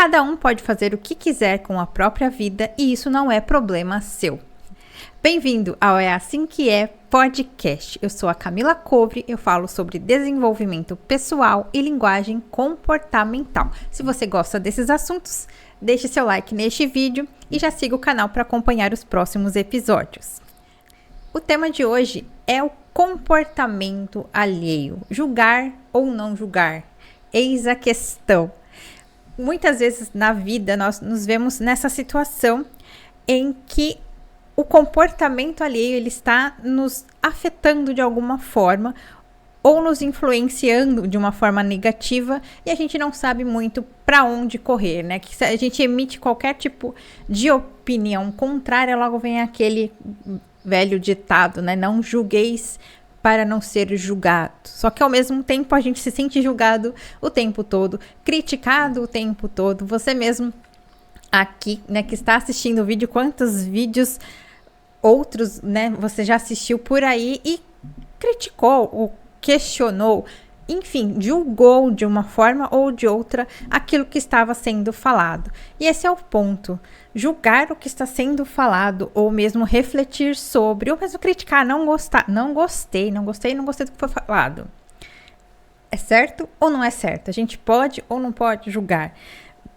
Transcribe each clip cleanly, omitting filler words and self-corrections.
Cada um pode fazer o que quiser com a própria vida e isso não é problema seu. Bem-vindo ao É Assim Que É Podcast. Eu sou a Camila Covre, eu falo sobre desenvolvimento pessoal e linguagem comportamental. Se você gosta desses assuntos, deixe seu like neste vídeo e já siga o canal para acompanhar os próximos episódios. O tema de hoje é o comportamento alheio. Julgar ou não julgar? Eis a questão. Muitas vezes na vida nós nos vemos nessa situação em que o comportamento alheio ele está nos afetando de alguma forma ou nos influenciando de uma forma negativa e a gente não sabe muito para onde correr, né? Que se a gente emite qualquer tipo de opinião contrária, logo vem aquele velho ditado, né? Não julgueis para não ser julgado. Só que ao mesmo tempo a gente se sente julgado o tempo todo, criticado o tempo todo. Você mesmo aqui, né, que está assistindo o vídeo, quantos vídeos outros, né, você já assistiu por aí e criticou ou questionou, enfim, julgou de uma forma ou de outra aquilo que estava sendo falado. E esse é o ponto. Julgar o que está sendo falado ou mesmo refletir sobre, ou mesmo criticar, não gostei do que foi falado. É certo ou não é certo? A gente pode ou não pode julgar?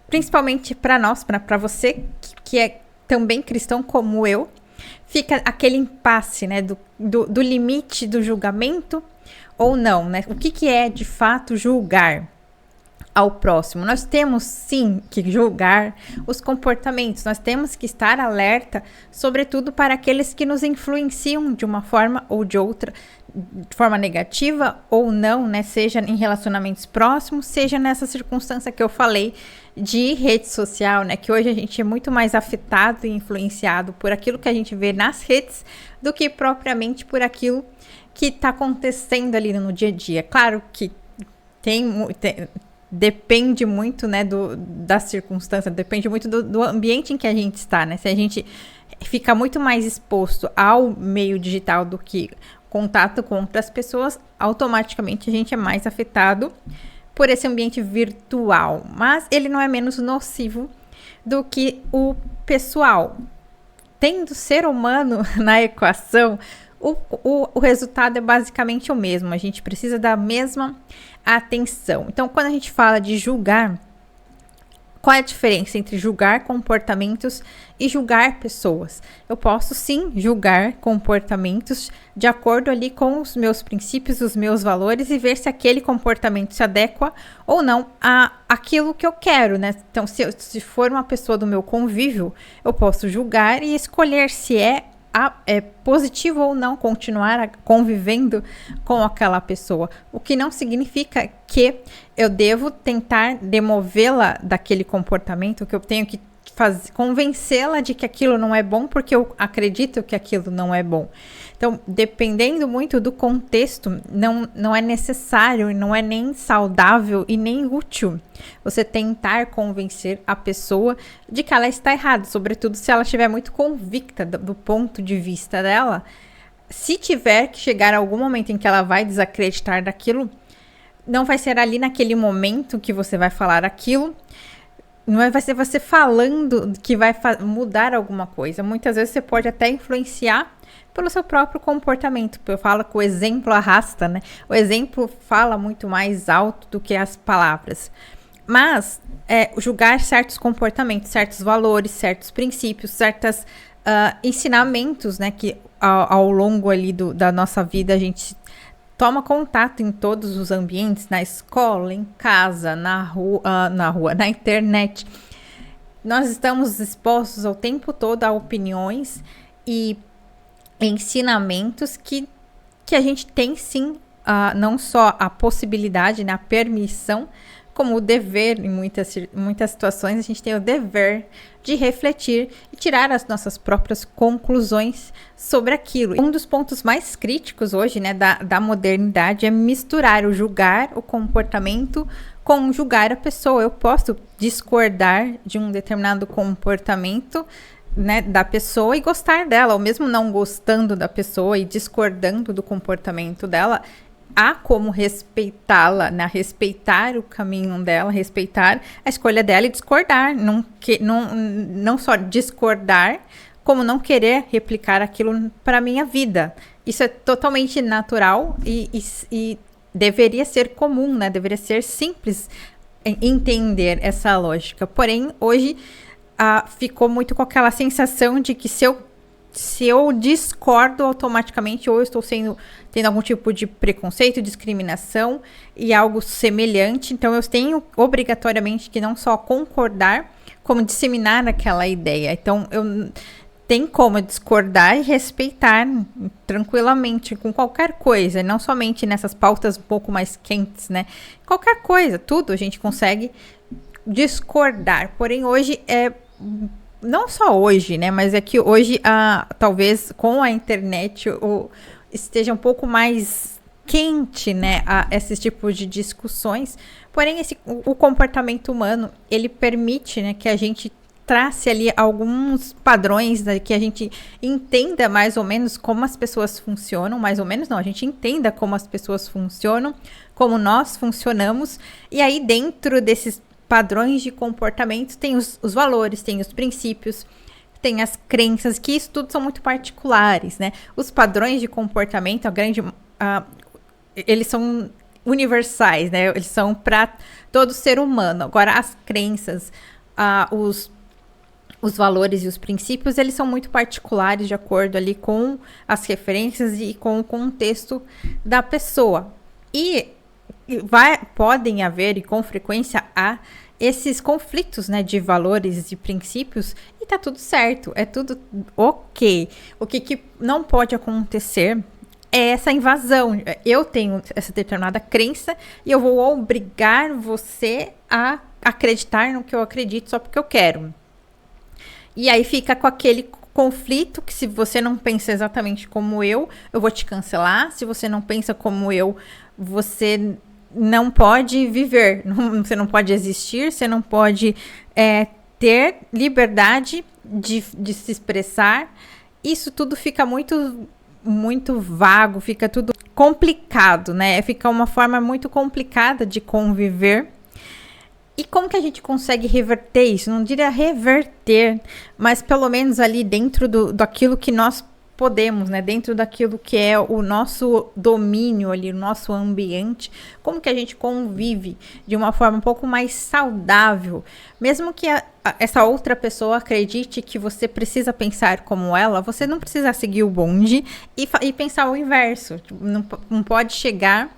Principalmente para nós, para você que é também cristão como eu, fica aquele impasse, né, do limite do julgamento ou não, né? O que é de fato julgar ao próximo? Nós temos sim que julgar os comportamentos, nós temos que estar alerta, sobretudo para aqueles que nos influenciam de uma forma ou de outra, de forma negativa ou não, né? Seja em relacionamentos próximos, seja nessa circunstância que eu falei de rede social, né? Que hoje a gente é muito mais afetado e influenciado por aquilo que a gente vê nas redes do que propriamente por aquilo que está acontecendo ali no dia a dia. Claro que depende muito, né, da circunstância, depende muito do ambiente em que a gente está, né? Se a gente fica muito mais exposto ao meio digital do que contato com outras pessoas, automaticamente a gente é mais afetado por esse ambiente virtual. Mas ele não é menos nocivo do que o pessoal. Tendo ser humano na equação, o resultado é basicamente o mesmo. A gente precisa da mesma atenção. Então, quando a gente fala de julgar, qual é a diferença entre julgar comportamentos e julgar pessoas? Eu posso sim julgar comportamentos de acordo ali com os meus princípios, os meus valores e ver se aquele comportamento se adequa ou não àquilo que eu quero, né? Então, se for uma pessoa do meu convívio, eu posso julgar e escolher se é positivo ou não continuar convivendo com aquela pessoa, o que não significa que eu devo tentar demovê-la daquele comportamento, que eu tenho que convencê-la de que aquilo não é bom, porque eu acredito que aquilo não é bom. Então, dependendo muito do contexto, não é necessário e não é nem saudável e nem útil você tentar convencer a pessoa de que ela está errada, sobretudo se ela estiver muito convicta do ponto de vista dela. Se tiver que chegar a algum momento em que ela vai desacreditar daquilo, não vai ser ali naquele momento que você vai falar aquilo. Não vai ser você falando que vai mudar alguma coisa. Muitas vezes você pode até influenciar pelo seu próprio comportamento. Eu falo que o exemplo arrasta, né? O exemplo fala muito mais alto do que as palavras. Mas julgar certos comportamentos, certos valores, certos princípios, certos ensinamentos, né? Que ao longo ali da nossa vida a gente toma contato em todos os ambientes, na escola, em casa, na rua, na internet. Nós estamos expostos o tempo todo a opiniões e ensinamentos que a gente tem sim, não só a possibilidade, né, a permissão, como o dever. Em muitas situações a gente tem o dever de refletir e tirar as nossas próprias conclusões sobre aquilo. Um dos pontos mais críticos hoje, né, da modernidade é misturar o julgar o comportamento com julgar a pessoa. Eu posso discordar de um determinado comportamento, né, da pessoa e gostar dela, ou mesmo não gostando da pessoa e discordando do comportamento dela, há como respeitá-la, né? Respeitar o caminho dela, respeitar a escolha dela e discordar. Não só discordar, como não querer replicar aquilo para a minha vida. Isso é totalmente natural e deveria ser comum, né? Deveria ser simples entender essa lógica. Porém, hoje ficou muito com aquela sensação de que se eu discordo automaticamente, ou eu estou tendo algum tipo de preconceito, discriminação e algo semelhante, então eu tenho obrigatoriamente que não só concordar, como disseminar aquela ideia. Então, tem como discordar e respeitar tranquilamente com qualquer coisa, não somente nessas pautas um pouco mais quentes, né? Qualquer coisa, tudo a gente consegue discordar. Porém, hoje não só hoje, né? Mas é que hoje, talvez com a internet, esteja um pouco mais quente, né? Esses tipos de discussões. Porém, o comportamento humano, ele permite, né, que a gente trace ali alguns padrões, né, que a gente entenda mais ou menos como as pessoas funcionam, mais ou menos não, a gente entenda como as pessoas funcionam, como nós funcionamos, e aí dentro desses padrões de comportamento tem os valores, tem os princípios, tem as crenças, que isso tudo são muito particulares, né? Os padrões de comportamento, eles são universais, né? Eles são para todo ser humano. Agora, as crenças, os valores e os princípios, eles são muito particulares de acordo ali com as referências e com o contexto da pessoa. E podem haver, e com frequência há, esses conflitos, né, de valores e princípios, e tá tudo certo, é tudo ok. O que não pode acontecer é essa invasão. Eu tenho essa determinada crença e eu vou obrigar você a acreditar no que eu acredito só porque eu quero. E aí fica com aquele conflito que se você não pensa exatamente como eu vou te cancelar. Se você não pensa como eu, você não pode viver, você não pode existir, você não pode ter liberdade de se expressar. Isso tudo fica muito, muito vago, fica tudo complicado, né? Fica uma forma muito complicada de conviver. E como que a gente consegue reverter isso? Não diria reverter, mas pelo menos ali dentro daquilo que nós podemos, né? Dentro daquilo que é o nosso domínio ali, o nosso ambiente, como que a gente convive de uma forma um pouco mais saudável, mesmo que essa outra pessoa acredite que você precisa pensar como ela, você não precisa seguir o bonde e pensar o inverso. Não pode chegar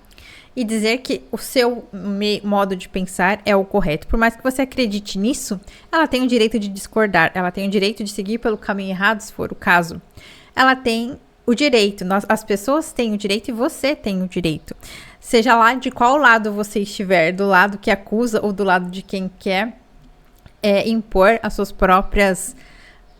e dizer que o seu modo de pensar é o correto. Por mais que você acredite nisso, ela tem o direito de discordar, ela tem o direito de seguir pelo caminho errado, se for o caso. Ela tem o direito, as pessoas têm o direito e você tem o direito. Seja lá de qual lado você estiver, do lado que acusa ou do lado de quem quer impor as suas próprias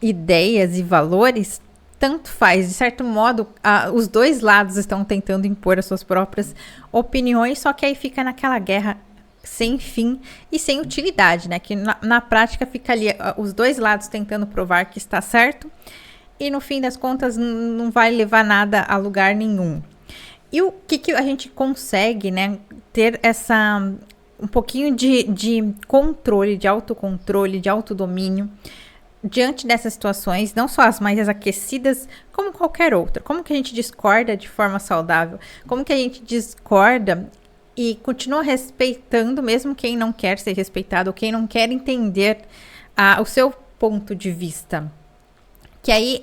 ideias e valores, tanto faz. De certo modo, os dois lados estão tentando impor as suas próprias opiniões, só que aí fica naquela guerra sem fim e sem utilidade, né? Que na prática fica ali os dois lados tentando provar que está certo e no fim das contas não vai levar nada a lugar nenhum. E o que a gente consegue, né? Ter um pouquinho de controle, de autocontrole, de autodomínio diante dessas situações, não só as mais aquecidas, como qualquer outra. Como que a gente discorda de forma saudável? Como que a gente discorda e continua respeitando mesmo quem não quer ser respeitado, ou quem não quer entender o seu ponto de vista? Que aí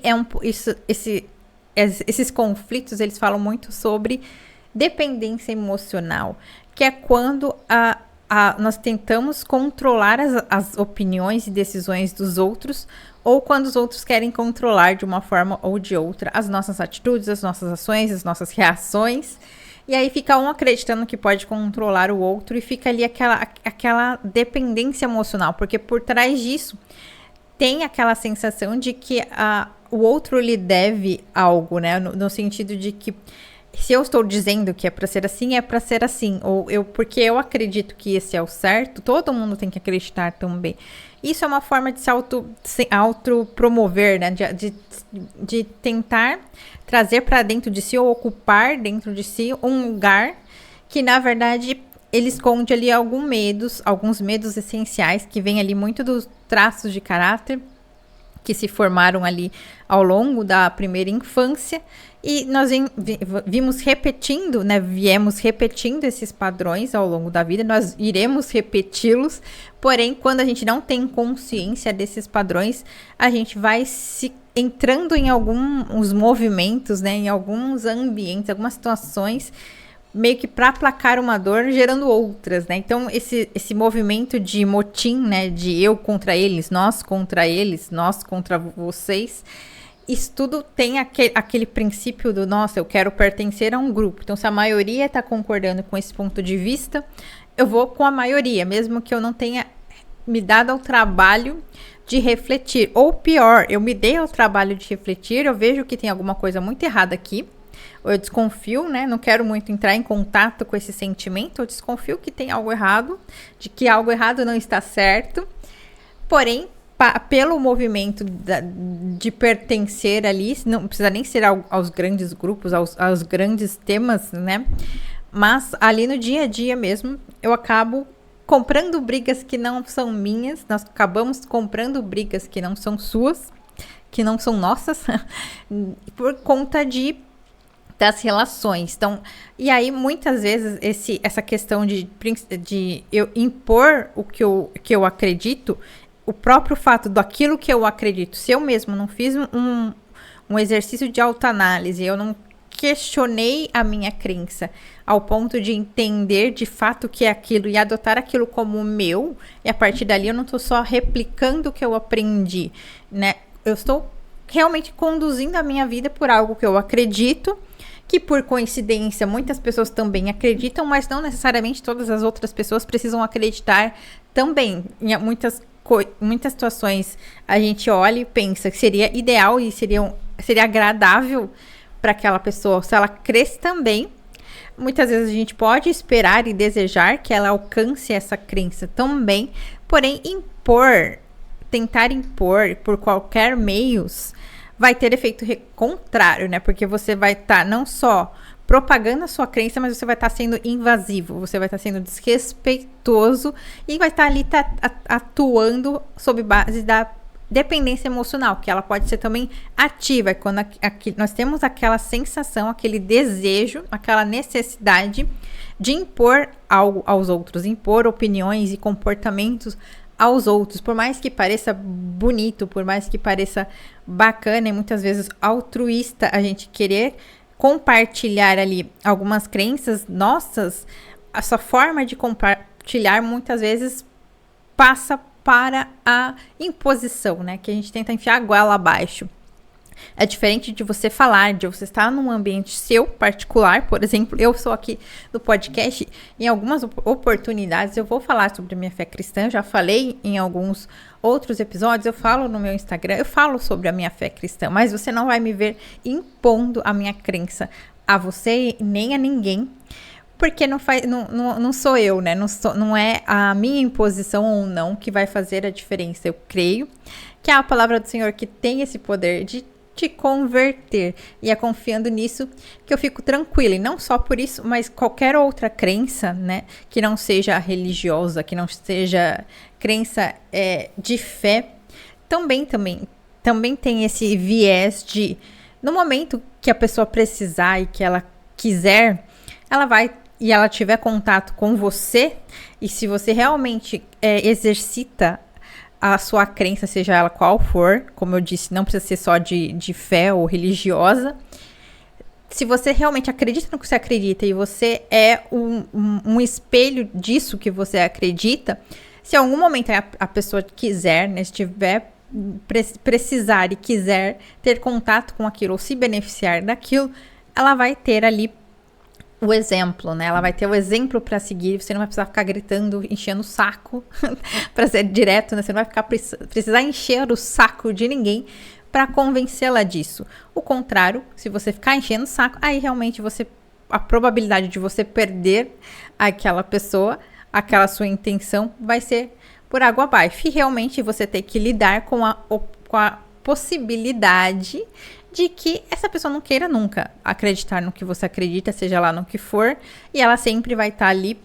esses conflitos, eles falam muito sobre dependência emocional, que é quando nós tentamos controlar as opiniões e decisões dos outros, ou quando os outros querem controlar de uma forma ou de outra as nossas atitudes, as nossas ações, as nossas reações. E aí fica um acreditando que pode controlar o outro e fica ali aquela dependência emocional, porque por trás disso tem aquela sensação de que o outro lhe deve algo, né? No sentido de que se eu estou dizendo que é para ser assim, é para ser assim. Ou porque eu acredito que esse é o certo, todo mundo tem que acreditar também. Isso é uma forma de se autopromover, né? De tentar trazer para dentro de si ou ocupar dentro de si um lugar que na verdade ele esconde ali alguns medos essenciais que vêm ali muito dos traços de caráter que se formaram ali ao longo da primeira infância, e nós vimos repetindo, né? Viemos repetindo esses padrões ao longo da vida, nós iremos repeti-los, porém, quando a gente não tem consciência desses padrões, a gente vai se entrando em alguns movimentos, né? Em alguns ambientes, algumas situações, meio que para aplacar uma dor, gerando outras, né? Então, esse movimento de motim, né? De eu contra eles, nós contra vocês. Isso tudo tem aquele princípio do, nossa, eu quero pertencer a um grupo. Então, se a maioria está concordando com esse ponto de vista, eu vou com a maioria, mesmo que eu não tenha me dado ao trabalho de refletir. Ou pior, eu me dei ao trabalho de refletir, eu vejo que tem alguma coisa muito errada aqui, eu desconfio, né? Não quero muito entrar em contato com esse sentimento. Eu desconfio que tem algo errado, de que algo errado não está certo. Porém, pelo movimento de pertencer ali, não precisa nem ser aos grandes grupos, aos grandes temas, né? Mas ali no dia a dia mesmo, eu acabo comprando brigas que não são minhas. Nós acabamos comprando brigas que não são suas, que não são nossas, por conta das relações. Então, e aí muitas vezes essa questão de eu impor o que eu acredito, o próprio fato daquilo que eu acredito, se eu mesmo não fiz um exercício de autoanálise, eu não questionei a minha crença ao ponto de entender de fato o que é aquilo e adotar aquilo como meu, e a partir dali eu não estou só replicando o que eu aprendi, né? Eu estou realmente conduzindo a minha vida por algo que eu acredito, que por coincidência muitas pessoas também acreditam, mas não necessariamente todas as outras pessoas precisam acreditar também. Em muitas situações a gente olha e pensa que seria ideal e seria agradável para aquela pessoa se ela cresce também. Muitas vezes a gente pode esperar e desejar que ela alcance essa crença também, porém tentar impor por qualquer meios vai ter efeito contrário, né? Porque você vai estar não só propagando a sua crença, mas você vai estar sendo invasivo, você vai estar sendo desrespeitoso e vai estar ali atuando sob base da dependência emocional, que ela pode ser também ativa. É quando nós temos aquela sensação, aquele desejo, aquela necessidade de impor algo aos outros, impor opiniões e comportamentos aos outros, por mais que pareça bonito, por mais que pareça bacana e muitas vezes altruísta a gente querer compartilhar ali algumas crenças nossas, a sua forma de compartilhar muitas vezes passa para a imposição, né? Que a gente tenta enfiar a goela abaixo. É diferente de você falar, de você estar num ambiente seu particular. Por exemplo, eu sou aqui no podcast, em algumas oportunidades eu vou falar sobre a minha fé cristã, já falei em alguns outros episódios, eu falo no meu Instagram, eu falo sobre a minha fé cristã, mas você não vai me ver impondo a minha crença a você nem a ninguém, porque não sou eu, né? Não é a minha imposição ou não que vai fazer a diferença. Eu creio que é a palavra do Senhor que tem esse poder de te converter, e é confiando nisso que eu fico tranquila, e não só por isso, mas qualquer outra crença, né, que não seja religiosa, que não seja crença de fé, também tem esse viés de, no momento que a pessoa precisar e que ela quiser, ela vai, e ela tiver contato com você, e se você realmente exercita a sua crença, seja ela qual for, como eu disse, não precisa ser só de fé ou religiosa. Se você realmente acredita no que você acredita e você é um espelho disso que você acredita, se em algum momento a pessoa quiser, né, estiver precisar e quiser ter contato com aquilo ou se beneficiar daquilo, ela vai ter ali o exemplo, né? Ela vai ter o exemplo para seguir. Você não vai precisar ficar gritando, enchendo o saco para ser direto, né? Você não vai precisar encher o saco de ninguém para convencê-la disso. O contrário, se você ficar enchendo o saco, aí realmente a probabilidade de você perder aquela pessoa, aquela sua intenção, vai ser por água abaixo. E realmente você tem que lidar com a possibilidade de que essa pessoa não queira nunca acreditar no que você acredita, seja lá no que for, e ela sempre vai estar ali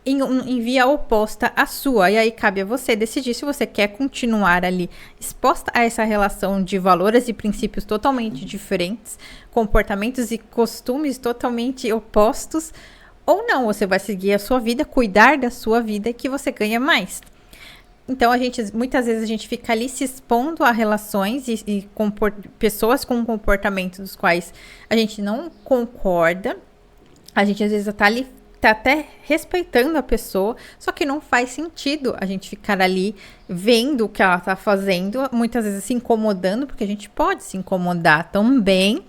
em via oposta à sua. E aí cabe a você decidir se você quer continuar ali exposta a essa relação de valores e princípios totalmente diferentes, comportamentos e costumes totalmente opostos, ou não, você vai seguir a sua vida, cuidar da sua vida, que você ganha mais. Então, muitas vezes a gente fica ali se expondo a relações e pessoas com comportamentos dos quais a gente não concorda. A gente às vezes tá ali, tá até respeitando a pessoa, só que não faz sentido a gente ficar ali vendo o que ela tá fazendo, muitas vezes se incomodando, porque a gente pode se incomodar também.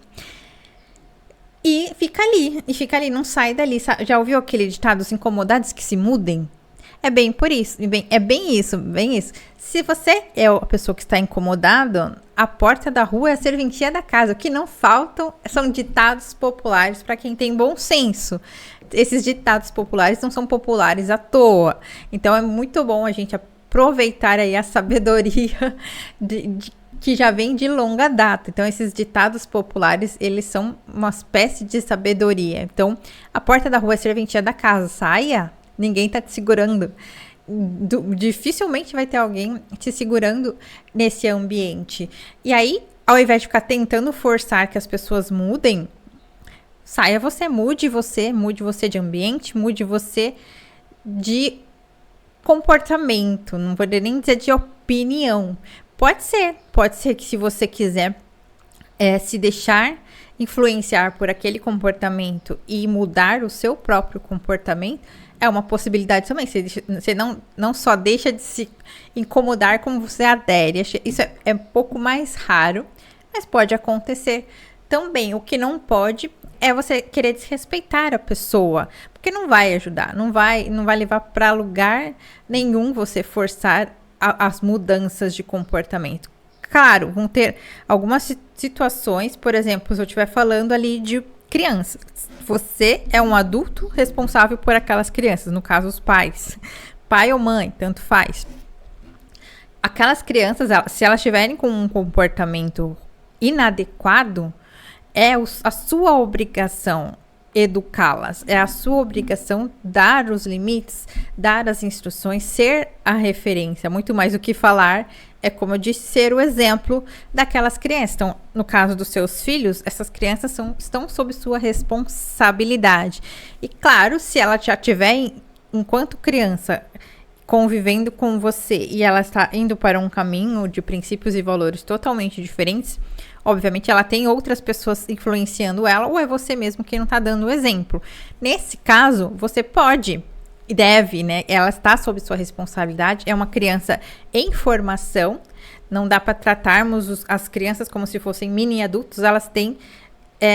E fica ali, não sai dali. Já ouviu aquele ditado, os incomodados que se mudem? É bem por isso, é bem isso. Se você é a pessoa que está incomodado, a porta da rua é a serventia da casa. O que não faltam são ditados populares para quem tem bom senso. Esses ditados populares não são populares à toa. Então é muito bom a gente aproveitar aí a sabedoria que já vem de longa data. Então, esses ditados populares, eles são uma espécie de sabedoria. Então, a porta da rua é serventia da casa. Saia, ninguém tá te segurando. Dificilmente vai ter alguém te segurando nesse ambiente. E aí, ao invés de ficar tentando forçar que as pessoas mudem, saia você, mude você de ambiente, mude você de comportamento. Não vou nem dizer de opinião. Pode ser que se você quiser se deixar influenciar por aquele comportamento e mudar o seu próprio comportamento, é uma possibilidade também. Você não só deixa de se incomodar, como você adere. Isso é um pouco mais raro, mas pode acontecer também. O que não pode é você querer desrespeitar a pessoa, porque não vai ajudar, não vai levar para lugar nenhum você forçar as mudanças de comportamento. Claro, vão ter algumas situações, por exemplo, se eu estiver falando ali de crianças, você é um adulto responsável por aquelas crianças, no caso os pais, pai ou mãe, tanto faz. Aquelas crianças, se elas tiverem com um comportamento inadequado, é a sua obrigação educá-las, é a sua obrigação dar os limites, dar as instruções, ser a referência, muito mais do que falar, é como eu disse, ser o exemplo daquelas crianças. Então, no caso dos seus filhos, essas crianças estão sob sua responsabilidade. E claro, se ela já tiver, enquanto criança, convivendo com você e ela está indo para um caminho de princípios e valores totalmente diferentes, obviamente ela tem outras pessoas influenciando ela, ou é você mesmo que não está dando o exemplo. Nesse caso, você pode e deve, né? Ela está sob sua responsabilidade, é uma criança em formação, não dá para tratarmos as crianças como se fossem mini adultos, elas têm,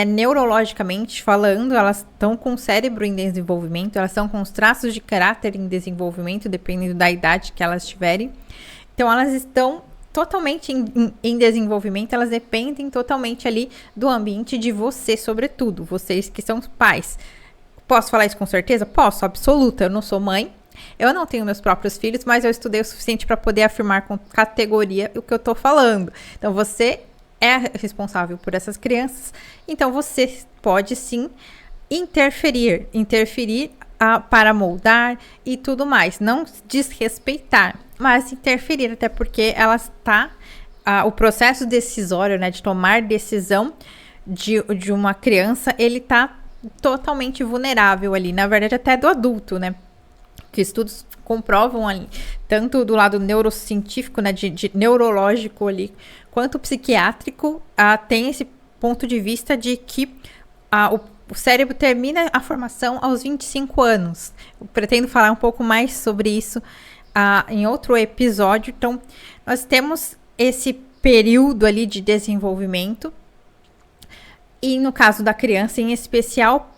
neurologicamente falando, elas estão com o cérebro em desenvolvimento, elas estão com os traços de caráter em desenvolvimento, dependendo da idade que elas tiverem. Então, elas estão totalmente em desenvolvimento, elas dependem totalmente ali do ambiente de você, sobretudo, vocês que são pais. Posso falar isso com certeza? Posso, absoluta. Eu não sou mãe, eu não tenho meus próprios filhos, mas eu estudei o suficiente para poder afirmar com categoria o que eu estou falando. Então, você é responsável por essas crianças, então você pode sim interferir para moldar e tudo mais, não desrespeitar, mas interferir, até porque ela está, o processo decisório, né, de tomar decisão de uma criança, ele está totalmente vulnerável ali, na verdade até do adulto, né, que estudos comprovam ali, tanto do lado neurocientífico, né, de neurológico ali, quanto psiquiátrico, tem esse ponto de vista de que o cérebro termina a formação aos 25 anos. Eu pretendo falar um pouco mais sobre isso em outro episódio. Então, nós temos esse período ali de desenvolvimento. E no caso da criança, em especial,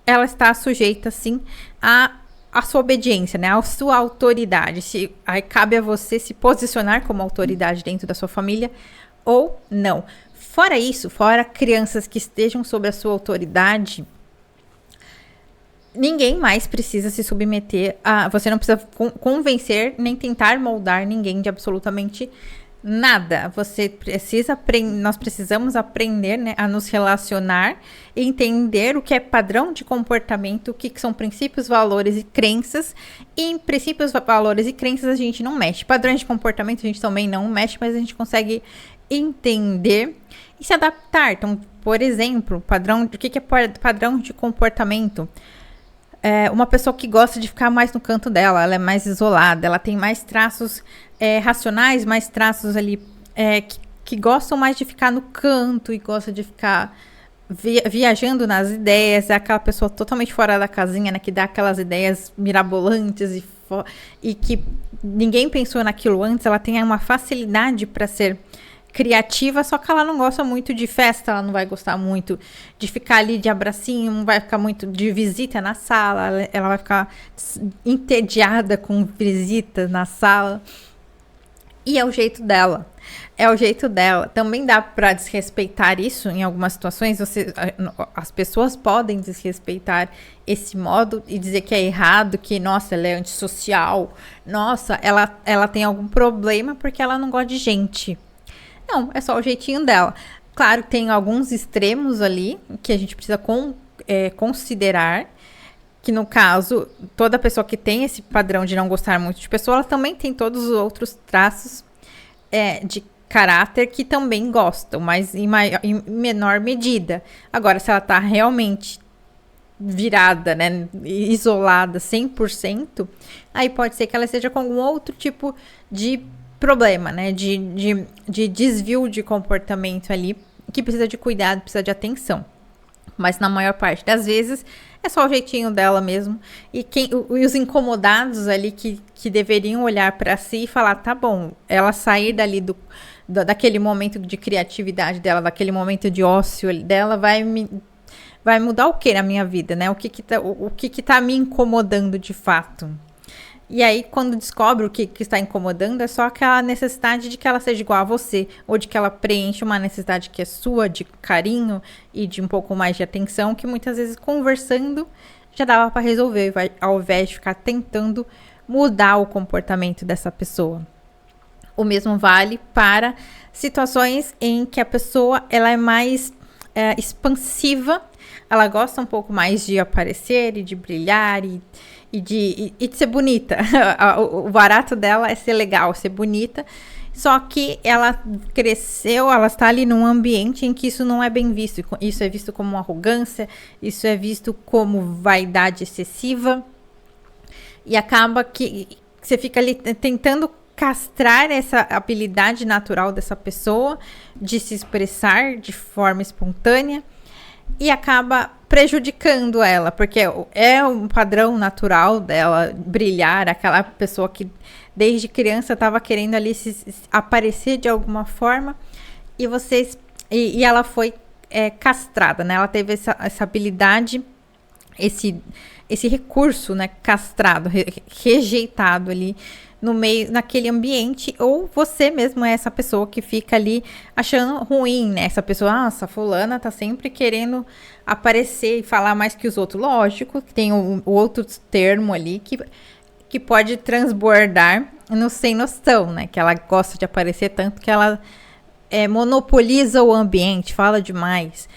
ela está sujeita, sim, à sua obediência, né? À sua autoridade. Aí cabe a você se posicionar como autoridade dentro da sua família ou não. Fora isso, fora crianças que estejam sob a sua autoridade, ninguém mais precisa se submeter você não precisa convencer nem tentar moldar ninguém de absolutamente Nada. Você precisa aprender, nós precisamos aprender, né, a nos relacionar e entender o que é padrão de comportamento, o que são princípios, valores e crenças. E em princípios, valores e crenças a gente não mexe. Padrões de comportamento a gente também não mexe, mas a gente consegue entender e se adaptar. Então, por exemplo, padrão, o que é padrão de comportamento? Uma pessoa que gosta de ficar mais no canto dela, ela é mais isolada, ela tem mais traços racionais, mais traços ali que gostam mais de ficar no canto e gosta de ficar viajando nas ideias, é aquela pessoa totalmente fora da casinha, né, que dá aquelas ideias mirabolantes e que ninguém pensou naquilo antes. Ela tem uma facilidade para ser criativa, só que ela não gosta muito de festa, ela não vai gostar muito de ficar ali de abracinho, não vai ficar muito de visita na sala, ela vai ficar entediada com visitas na sala. E é o jeito dela. É o jeito dela. Também dá para desrespeitar isso em algumas situações. As pessoas podem desrespeitar esse modo e dizer que é errado, que, nossa, ela é antissocial. Nossa, ela tem algum problema porque ela não gosta de gente. Não, é só o jeitinho dela. Claro que tem alguns extremos ali que a gente precisa considerar. Que no caso, toda pessoa que tem esse padrão de não gostar muito de pessoa, ela também tem todos os outros traços de caráter que também gostam, mas em menor medida. Agora, se ela tá realmente virada, né, isolada 100%, aí pode ser que ela esteja com algum outro tipo de problema, né, de desvio de comportamento ali, que precisa de cuidado, precisa de atenção. Mas na maior parte das vezes é só o jeitinho dela mesmo. E os incomodados ali que deveriam olhar para si e falar, tá bom, ela sair dali daquele momento de criatividade dela, daquele momento de ócio dela, vai mudar o que na minha vida, né? O que tá me incomodando de fato? E aí, quando descobre o que está incomodando, é só aquela necessidade de que ela seja igual a você, ou de que ela preencha uma necessidade que é sua, de carinho e de um pouco mais de atenção, que muitas vezes conversando já dava para resolver, ao invés de ficar tentando mudar o comportamento dessa pessoa. O mesmo vale para situações em que a pessoa ela é mais expansiva, ela gosta um pouco mais de aparecer e de brilhar e de ser bonita. O barato dela é ser legal, ser bonita. Só que ela cresceu, ela está ali num ambiente em que isso não é bem visto. Isso é visto como arrogância, isso é visto como vaidade excessiva. E acaba que você fica ali tentando castrar essa habilidade natural dessa pessoa de se expressar de forma espontânea. E acaba prejudicando ela, porque é um padrão natural dela brilhar, aquela pessoa que desde criança estava querendo ali aparecer de alguma forma, e ela foi castrada, né? Ela teve essa habilidade, esse recurso, né, castrado, rejeitado ali no meio, naquele ambiente, ou você mesmo é essa pessoa que fica ali achando ruim, né? Essa pessoa, nossa, fulana tá sempre querendo aparecer e falar mais que os outros. Lógico que tem o outro termo ali que pode transbordar no sem noção, né? Que ela gosta de aparecer tanto que ela monopoliza o ambiente, fala demais.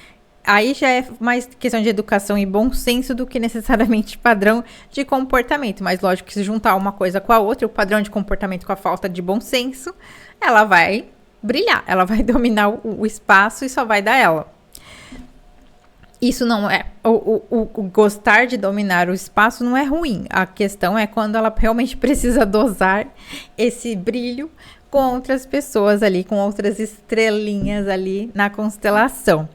Aí já é mais questão de educação e bom senso do que necessariamente padrão de comportamento. Mas lógico que se juntar uma coisa com a outra, o padrão de comportamento com a falta de bom senso, ela vai brilhar, ela vai dominar o espaço e só vai dar ela. Isso não é... O gostar de dominar o espaço não é ruim. A questão é quando ela realmente precisa dosar esse brilho com outras pessoas ali, com outras estrelinhas ali na constelação.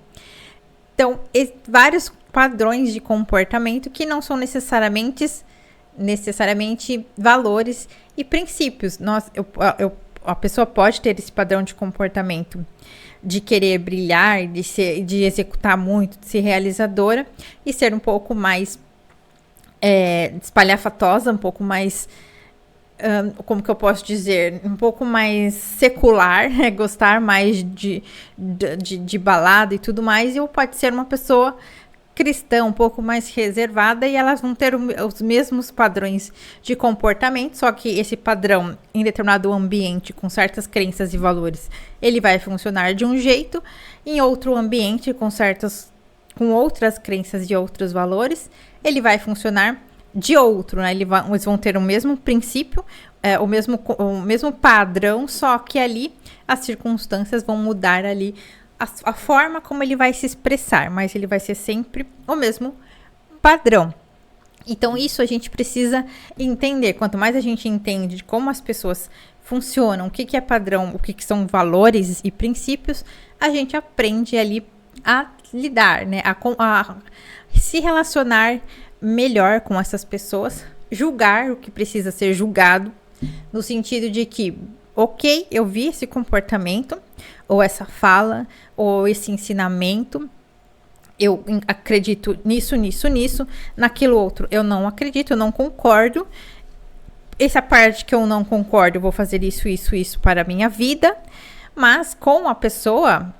Então, vários padrões de comportamento que não são necessariamente valores e princípios. A pessoa pode ter esse padrão de comportamento de querer brilhar, de executar muito, de ser realizadora e ser um pouco mais espalhafatosa, um pouco mais... como que eu posso dizer, um pouco mais secular, gostar mais de balada e tudo mais, ou pode ser uma pessoa cristã, um pouco mais reservada, e elas vão ter os mesmos padrões de comportamento, só que esse padrão em determinado ambiente com certas crenças e valores, ele vai funcionar de um jeito, em outro ambiente com outras crenças e outros valores, ele vai funcionar de outro, né? Eles vão ter o mesmo princípio, o mesmo padrão, só que ali as circunstâncias vão mudar ali a forma como ele vai se expressar, mas ele vai ser sempre o mesmo padrão. Então, isso a gente precisa entender. Quanto mais a gente entende de como as pessoas funcionam, o que é padrão, o que são valores e princípios, a gente aprende ali a lidar, né? A se relacionar melhor com essas pessoas, julgar o que precisa ser julgado, no sentido de que, ok, eu vi esse comportamento, ou essa fala, ou esse ensinamento, eu acredito nisso, naquilo outro eu não acredito, eu não concordo, essa parte que eu não concordo, eu vou fazer isso para a minha vida, mas com a pessoa,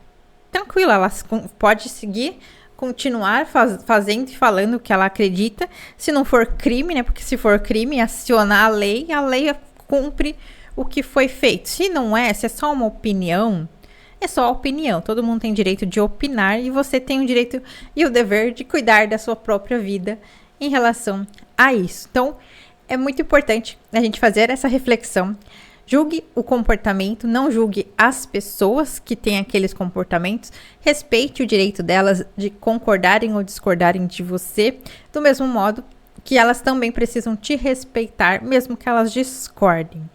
tranquila, ela pode seguir, continuar fazendo e falando o que ela acredita, se não for crime, né, porque se for crime, acionar a lei cumpre o que foi feito. Se não é, se é só uma opinião, é só opinião. Todo mundo tem direito de opinar e você tem o direito e o dever de cuidar da sua própria vida em relação a isso. Então, é muito importante a gente fazer essa reflexão. Julgue o comportamento, não julgue as pessoas que têm aqueles comportamentos. Respeite o direito delas de concordarem ou discordarem de você, do mesmo modo que elas também precisam te respeitar, mesmo que elas discordem.